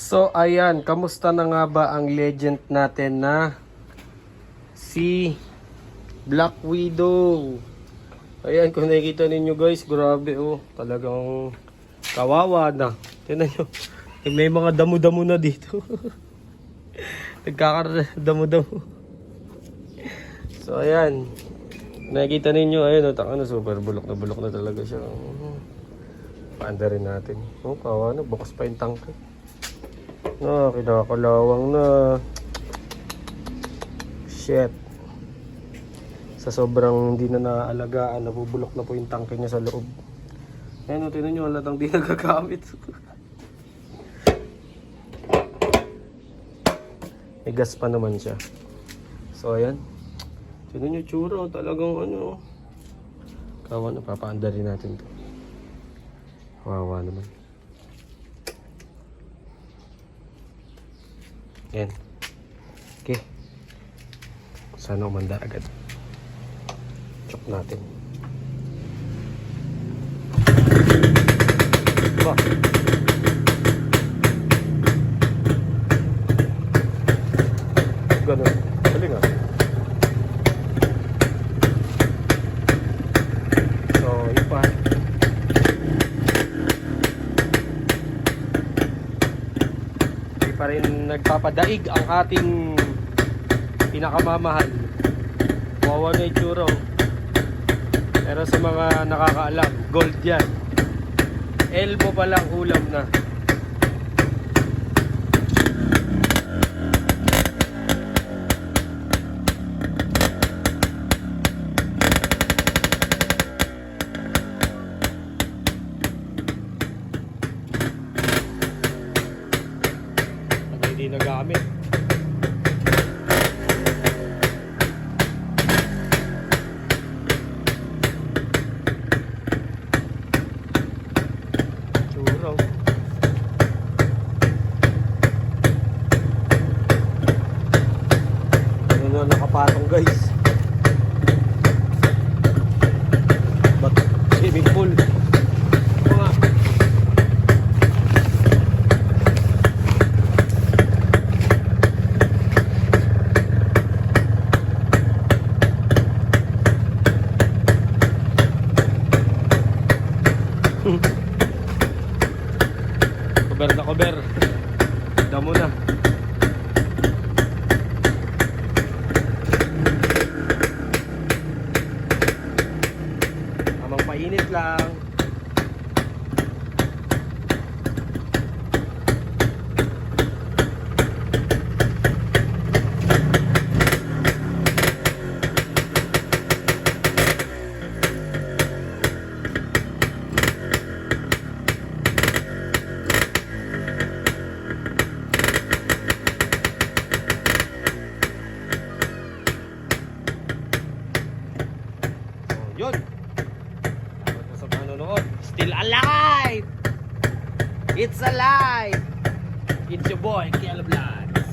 So ayan, kamusta na nga ba ang legend natin na si Black Widow? Ayan, kung nakikita ninyo guys, grabe oh, talagang kawawa na. Tingnan nyo, may mga damo-damo na dito. Nagkakadamo-damo. So ayan, nakikita ninyo, ayun, super bulok na talaga siya. Paanda rin natin. Oh, kawa na, bukas pa yung tangke. Kinakalawang na. Shit. Sa sobrang hindi na naaalagaan, nabubulok na po yung tangke niya sa loob. Ayan, tinan nyo, halatang di nagagamit. May gas pa naman siya. So ayan, tinan nyo tsura, talagang ano, kawa na, papaanda rin natin to. Wawa naman. Yan. Okay. Sana umanda agad. Chok natin. Diba? Ganun. Galing ah. So, yun pa. Pa rin nagpapadaig ang ating pinakamamahal. Wawa na itsura. Pero sa mga nakakaalam, gold yan. Elmo pa lang ulam na. Hindi nagamit. Churro. Ano na nakapatong guys? But swimming pool. Cover na cover. Damo na. Amang mainit lang. Yun. Dapat sa panonood. Still alive! It's alive! It's your boy, Caleb Live.